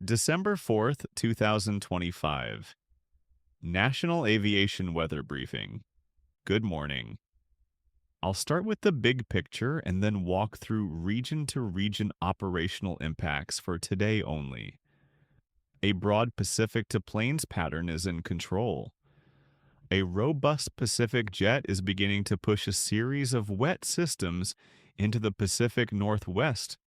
December 4th, 2025. National Aviation Weather Briefing. Good morning. I'll start with the big picture and then walk through region to region operational impacts for today only. A broad Pacific to plains pattern is in control. A robust Pacific jet is beginning to push a series of wet systems into the Pacific Northwest,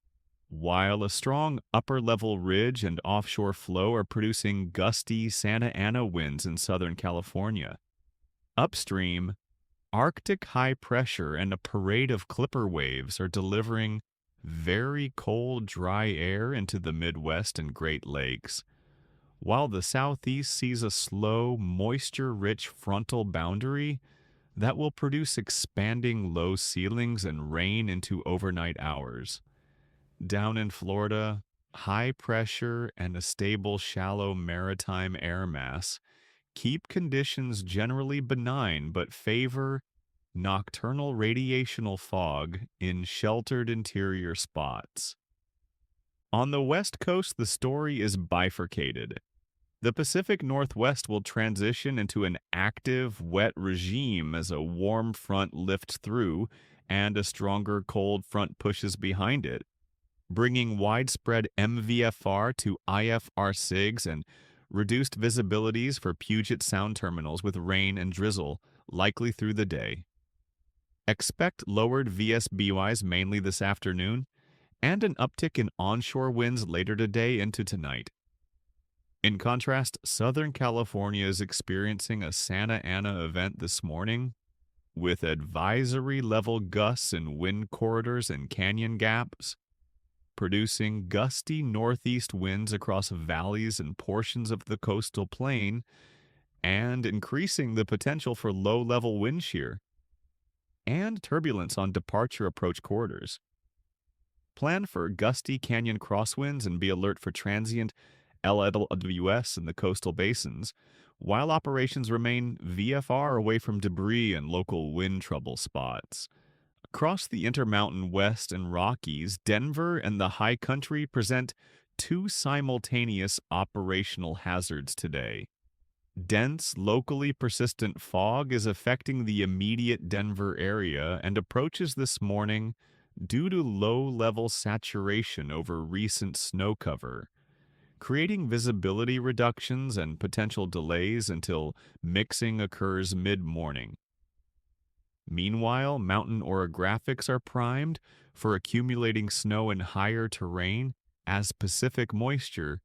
while a strong upper level ridge and offshore flow are producing gusty Santa Ana winds in Southern California. Upstream, Arctic high pressure and a parade of clipper waves are delivering very cold, dry air into the Midwest and Great Lakes, while the Southeast sees a slow, moisture-rich frontal boundary that will produce expanding low ceilings and rain into overnight hours. Down in Florida, high pressure and a stable shallow maritime air mass keep conditions generally benign but favor nocturnal radiational fog in sheltered interior spots. On the west coast, the story is bifurcated. The Pacific Northwest will transition into an active, wet regime as a warm front lifts through and a stronger cold front pushes behind it, bringing widespread MVFR to IFR SIGs and reduced visibilities for Puget Sound terminals with rain and drizzle likely through the day. Expect lowered VSBYs mainly this afternoon and an uptick in onshore winds later today into tonight. In contrast, Southern California is experiencing a Santa Ana event this morning with advisory level gusts in wind corridors and canyon gaps, producing gusty northeast winds across valleys and portions of the coastal plain, and increasing the potential for low-level wind shear and turbulence on departure approach corridors. Plan for gusty canyon crosswinds and be alert for transient LWS in the coastal basins, while operations remain VFR away from debris and local wind trouble spots. Across the Intermountain West and Rockies, Denver and the High Country present two simultaneous operational hazards today. Dense, locally persistent fog is affecting the immediate Denver area and approaches this morning due to low-level saturation over recent snow cover, creating visibility reductions and potential delays until mixing occurs mid-morning. Meanwhile, mountain orographics are primed for accumulating snow in higher terrain as Pacific moisture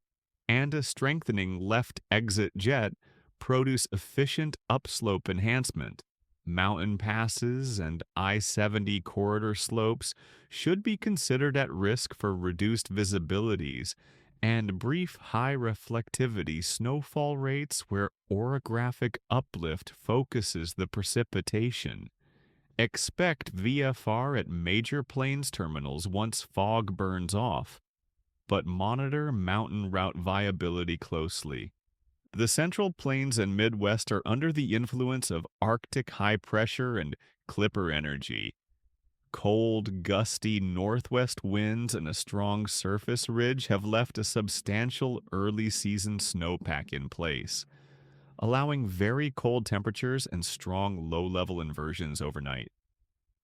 and a strengthening left exit jet produce efficient upslope enhancement. Mountain passes and I-70 corridor slopes should be considered at risk for reduced visibilities and brief high reflectivity snowfall rates where orographic uplift focuses the precipitation. Expect VFR at major plains terminals once fog burns off, but monitor mountain route viability closely. The Central Plains and Midwest are under the influence of Arctic high pressure and clipper energy. Cold, gusty northwest winds and a strong surface ridge have left a substantial early-season snowpack in place, allowing very cold temperatures and strong low-level inversions overnight.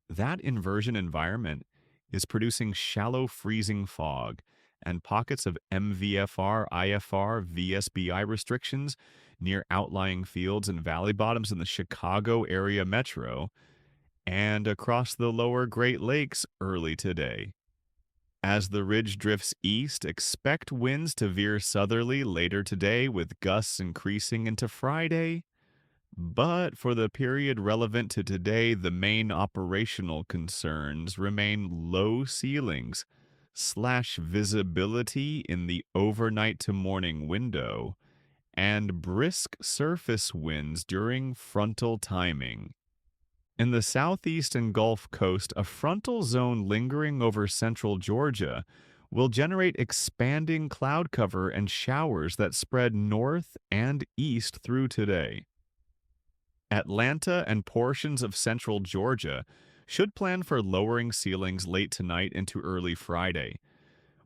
That inversion environment is producing shallow freezing fog and pockets of MVFR, IFR, VSBI restrictions near outlying fields and valley bottoms in the Chicago area metro and across the lower Great Lakes early today. As the ridge drifts east, expect winds to veer southerly later today with gusts increasing into Friday. But for the period relevant to today, the main operational concerns remain low ceilings / visibility in the overnight to morning window and brisk surface winds during frontal timing. In the southeast and Gulf Coast, a frontal zone lingering over central Georgia will generate expanding cloud cover and showers that spread north and east through today. Atlanta and portions of central Georgia should plan for lowering ceilings late tonight into early Friday,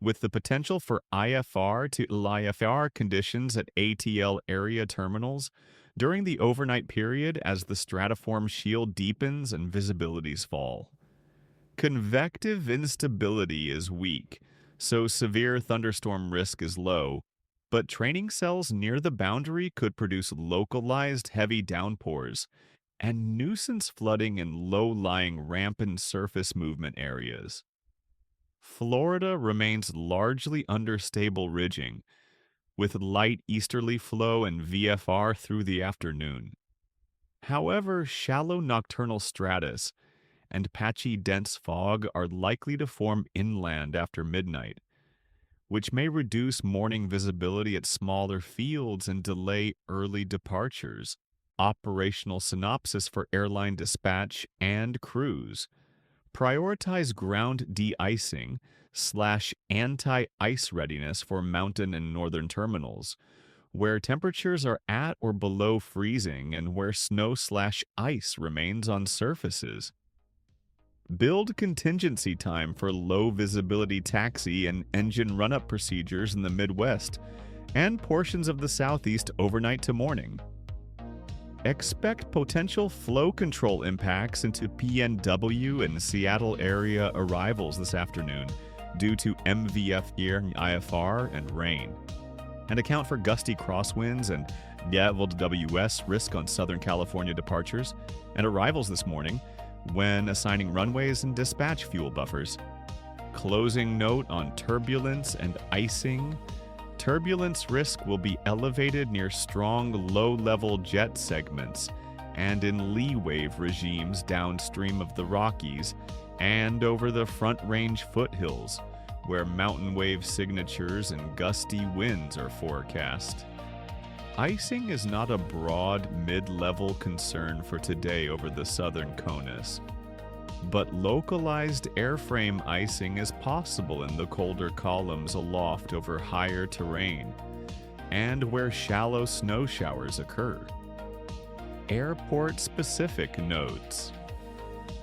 with the potential for IFR to LIFR conditions at ATL area terminals during the overnight period as the stratiform shield deepens and visibilities fall. Convective instability is weak, so severe thunderstorm risk is low, but training cells near the boundary could produce localized heavy downpours and nuisance flooding in low-lying rampant surface movement areas. Florida remains largely under stable ridging, with light easterly flow and VFR through the afternoon. However, shallow nocturnal stratus and patchy dense fog are likely to form inland after midnight, which may reduce morning visibility at smaller fields and delay early departures. Operational synopsis for airline dispatch and crews. Prioritize ground de-icing / anti-ice readiness for mountain and northern terminals, where temperatures are at or below freezing and where snow / ice remains on surfaces. Build contingency time for low visibility taxi and engine run-up procedures in the Midwest and portions of the Southeast overnight to morning. Expect potential flow control impacts into PNW and Seattle area arrivals this afternoon due to MVF IFR and rain, and account for gusty crosswinds and midlevels WS risk on Southern California departures and arrivals this morning when assigning runways and dispatch fuel buffers. Closing note on turbulence and icing. Turbulence risk will be elevated near strong low-level jet segments and in lee wave regimes downstream of the Rockies and over the Front Range foothills, where mountain wave signatures and gusty winds are forecast. Icing is not a broad, mid-level concern for today over the southern CONUS, but localized airframe icing is possible in the colder columns aloft over higher terrain and where shallow snow showers occur. Airport-specific notes.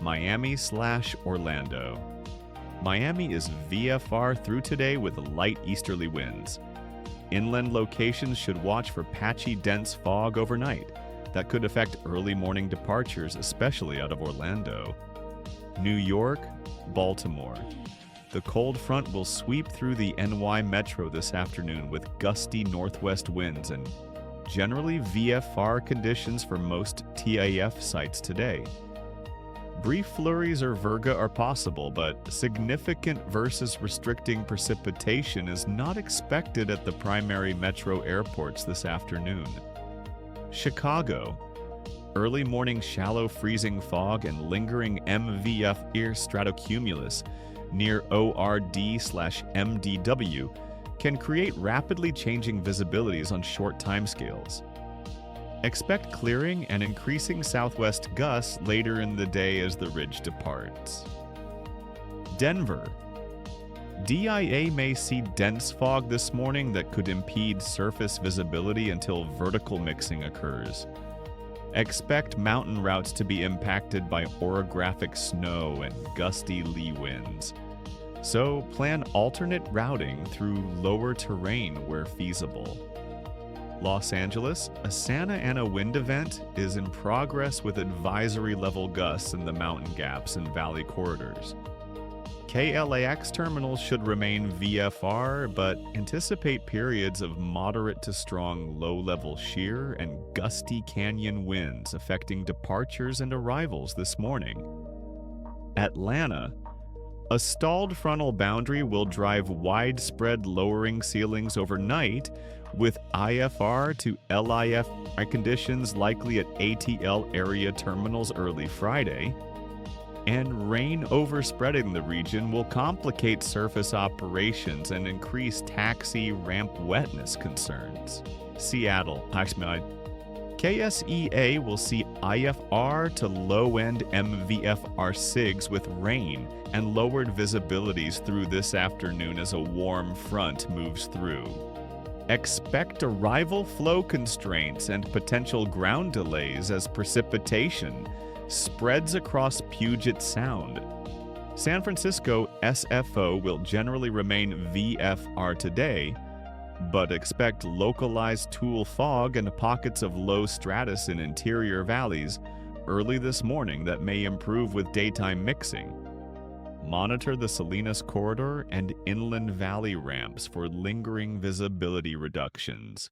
Miami / Orlando. Miami is VFR through today with light easterly winds. Inland locations should watch for patchy dense fog overnight that could affect early morning departures, especially out of Orlando. New York, Baltimore. The cold front will sweep through the NY Metro this afternoon with gusty northwest winds and generally VFR conditions for most TAF sites today. Brief flurries or virga are possible, but significant versus restricting precipitation is not expected at the primary metro airports this afternoon. Chicago. Early morning shallow freezing fog and lingering MVF ear stratocumulus near ORD/MDW can create rapidly changing visibilities on short timescales. Expect clearing and increasing southwest gusts later in the day as the ridge departs. Denver. DIA may see dense fog this morning that could impede surface visibility until vertical mixing occurs. Expect mountain routes to be impacted by orographic snow and gusty lee winds. So plan alternate routing through lower terrain where feasible. Los Angeles, a Santa Ana wind event is in progress with advisory level gusts in the mountain gaps and valley corridors. KLAX terminals should remain VFR, but anticipate periods of moderate to strong low-level shear and gusty canyon winds affecting departures and arrivals this morning. Atlanta. A stalled frontal boundary will drive widespread lowering ceilings overnight, with IFR to LIFR conditions likely at ATL area terminals early Friday, and rain overspreading the region will complicate surface operations and increase taxi ramp wetness concerns. Seattle. KSEA will see IFR to low-end MVFR SIGs with rain and lowered visibilities through this afternoon as a warm front moves through. Expect arrival flow constraints and potential ground delays as precipitation spreads across Puget Sound. San Francisco SFO will generally remain VFR today, but expect localized tool fog and pockets of low stratus in interior valleys early this morning that may improve with daytime mixing. Monitor the Salinas Corridor and inland valley ramps for lingering visibility reductions.